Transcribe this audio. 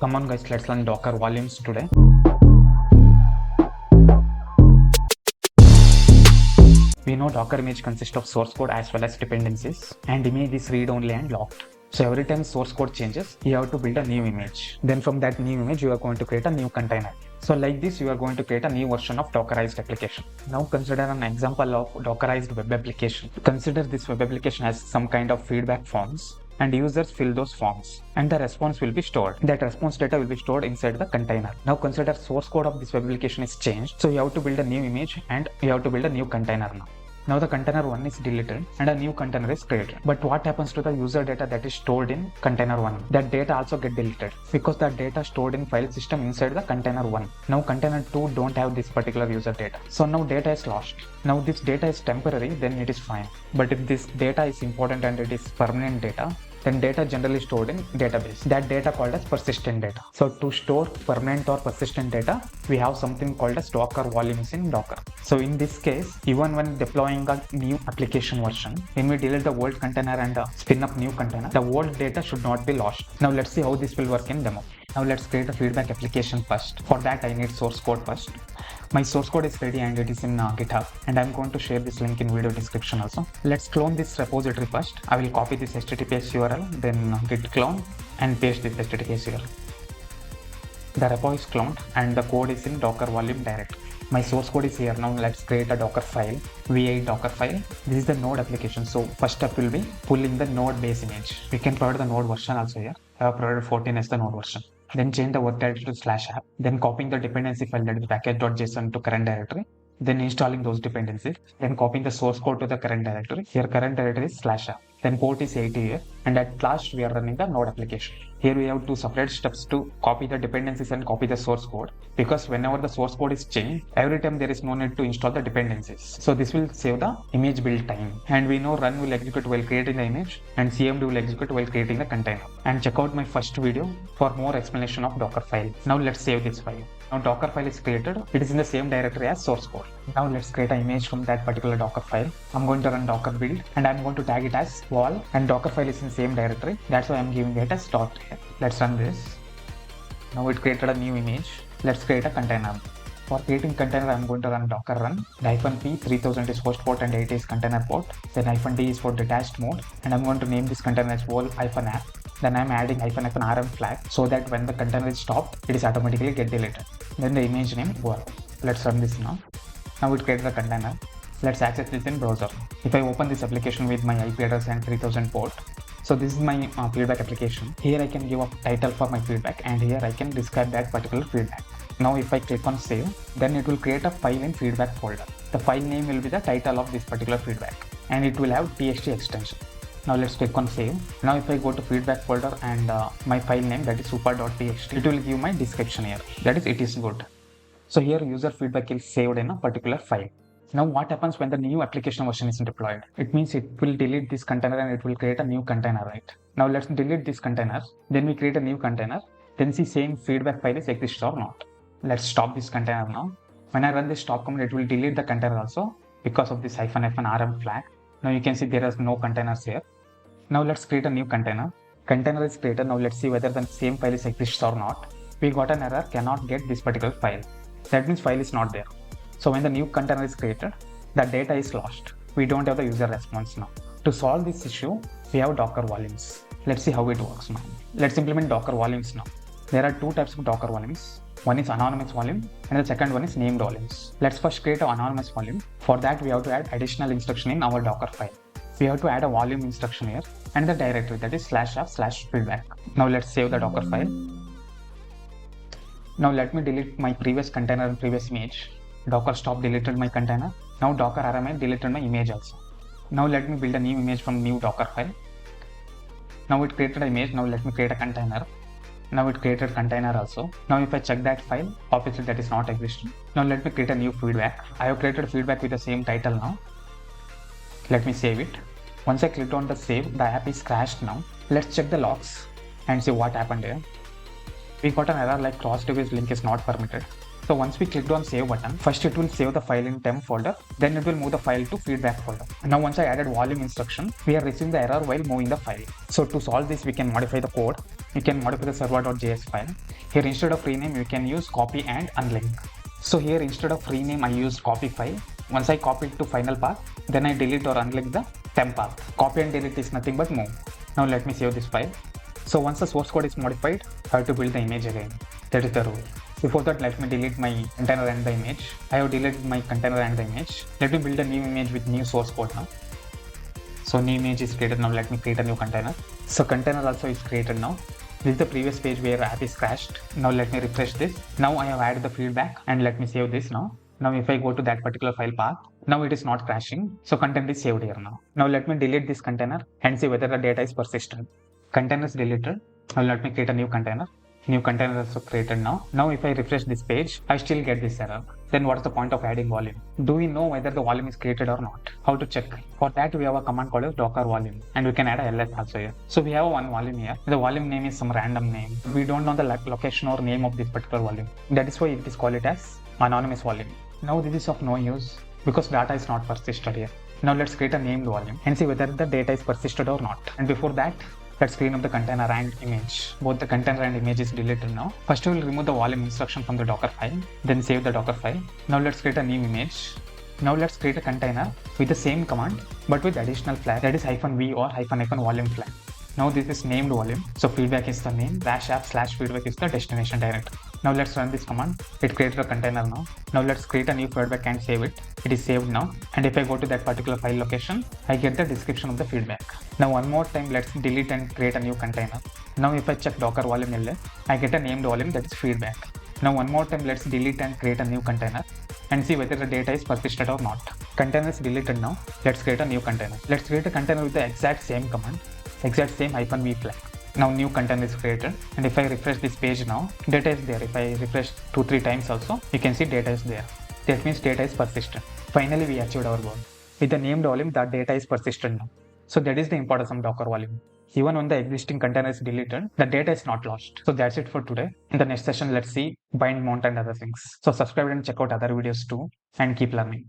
Come on guys, let's learn Docker volumes today. We know Docker image consists of source code as well as dependencies, and image is read only and locked. So every time source code changes, you have to build a new image. Then from that new image, you are going to create a new container. So like this, you are going to create a new version of Dockerized application. Now consider an example of Dockerized web application. Consider this web application has some kind of feedback forms, and users fill those forms and the response will be stored. That response data will be stored inside the container. Now consider source code of this web application is changed. So you have to build a new image and you have to build a new container now. Now the container 1 is deleted and a new container is created. But what happens to the user data that is stored in container 1? That data also get deleted because that data stored in file system inside the container 1. Now container 2 don't have this particular user data. So now data is lost. Now this data is temporary, then it is fine. But if this data is important and it is permanent data, then data generally stored in database. That data called as persistent data. So to store permanent or persistent data, we have something called as Docker volumes in Docker. So in this case, even when deploying a new application version, when we delete the old container and spin up new container, the old data should not be lost. Now let's see how this will work in demo. Now let's create a feedback application first. For that I need source code first. My source code is ready and it is in GitHub, and I'm going to share this link in video description also. Let's clone this repository first. I will copy this HTTPS URL, then git clone and paste this HTTPS URL. The repo is cloned and the code is in Docker volume directory. My source code is here. Now let's create a Docker file, v8 Docker file. This is the node application. So first step will be pulling the node base image. We can provide the node version also here. I have provided 14 as the node version. Then change the work directory to /app. Then copying the dependency file, that is package.json, to current directory. Then installing those dependencies. Then copying the source code to the current directory. Here current directory is /app. Then port is 80 here. And at last we are running the node application. Here we have two separate steps to copy the dependencies and copy the source code, because whenever the source code is changed, every time there is no need to install the dependencies. So this will save the image build time. And we know run will execute while creating the image and cmd will execute while creating the container. And check out my first video for more explanation of Docker file. Now let's save this file. Now Docker file is created. It is in the same directory as source code. Now let's create an image from that particular Docker file. I'm going to run Docker build and I'm going to tag it as wall, and Docker file is in the same directory. That's why I'm giving it as dot here. Let's run this. Now it created a new image. Let's create a container. For creating container, I'm going to run docker run. -p 3000 is host port and 80 is container port. Then -d is for detached mode, and I'm going to name this container as wall-app. Then I'm adding -rm flag so that when the container is stopped, it is automatically get deleted. Then the image name wall. Let's run this now. Now it created the container. Let's access this in browser. If I open this application with my IP address and 3000 port, so this is my feedback application. Here I can give a title for my feedback, and here I can describe that particular feedback. Now if I click on save, then it will create a file in feedback folder. The file name will be the title of this particular feedback, and it will have txt extension. Now let's click on save. Now if I go to feedback folder and my file name, that is super.txt, it will give my description here, that is it is good. So here user feedback is saved in a particular file. Now what happens when the new application version is deployed? It means it will delete this container and it will create a new container, right? Now let's delete this container. Then we create a new container. Then see same feedback file is exists or not. Let's stop this container now. When I run this stop command, it will delete the container also because of this -rm flag. Now you can see there is no containers here. Now let's create a new container. Container is created. Now let's see whether the same file is exists or not. We got an error, cannot get this particular file. That means file is not there. So when the new container is created, the data is lost. We don't have the user response now. To solve this issue, we have Docker volumes. Let's see how it works now. Let's implement Docker volumes now. There are two types of Docker volumes. One is anonymous volume and the second one is named volumes. Let's first create an anonymous volume. For that, we have to add additional instruction in our Docker file. We have to add a volume instruction here and the directory, that is /app/feedback. Now let's save the Docker file. Now let me delete my previous container and previous image. Docker stop deleted my container. Now docker rm deleted my image also. Now let me build a new image from new Docker file. Now it created an image. Now let me create a container. Now it created container also. Now if I check that file, obviously that is not existing. Now let me create a new feedback. I have created feedback with the same title now. Let me save it. Once I clicked on the save, the app is crashed now. Let's check the logs and see what happened here. We got an error like cross device link is not permitted. So once we clicked on save button, first it will save the file in temp folder, then it will move the file to feedback folder. Now once I added volume instruction, we are receiving the error while moving the file. So to solve this, we can modify the code. We can modify the server.js file. Here instead of rename, we can use copy and unlink. So here instead of rename, I used copy file. Once I copy it to final path, then I delete or unlink the temp path. Copy and delete is nothing but move. Now let me save this file. So once the source code is modified, I have to build the image again. That is the rule. Before that, let me delete my container and the image. I have deleted my container and the image. Let me build a new image with new source code now. So new image is created now. Let me create a new container. So container also is created now. This is the previous page where app is crashed. Now let me refresh this. Now I have added the feedback and let me save this now. Now if I go to that particular file path, now it is not crashing. So content is saved here now. Now let me delete this container and see whether the data is persistent. Container is deleted. Now let me create a new container. New container is also created now. Now if I refresh this page, I still get this error. Then what's the point of adding volume? Do we know whether the volume is created or not? How to check? For that we have a command called as dockervolume, and we can add a ls also here. So we have one volume here. The volume name is some random name. We don't know the location or name of this particular volume. That is why it is called it as anonymous volume. Now this is of no use because data is not persisted here. Now let's create a named volume and see whether the data is persisted or not. And before that, let's clean up the container and image. Both the container and image is deleted now. First we will remove the volume instruction from the Docker file, then save the Docker file. Now let's create a new image. Now let's create a container with the same command but with additional flag, that is -v or -volume flag. Now this is named volume. So feedback is the name, --feedback is the destination directory. Now let's run this command. It created a container now. Now let's create a new feedback and save it. It is saved now. And if I go to that particular file location, I get the description of the feedback. Now one more time, let's delete and create a new container. Now if I check docker volume ls, I get a named volume, that is feedback. Now one more time, let's delete and create a new container and see whether the data is persisted or not. Container is deleted now. Let's create a new container. Let's create a container with the exact same command, exact same -v flag. Now new container is created, and if I refresh this page now, data is there. If I refresh 2-3 times also, you can see data is there. That means data is persistent. Finally we achieved our goal. With the named volume, that data is persistent now. So that is the importance of Docker volume. Even when the existing container is deleted, the data is not lost. So that's it for today. In the next session, let's see bind, mount and other things. So subscribe and check out other videos too, and keep learning.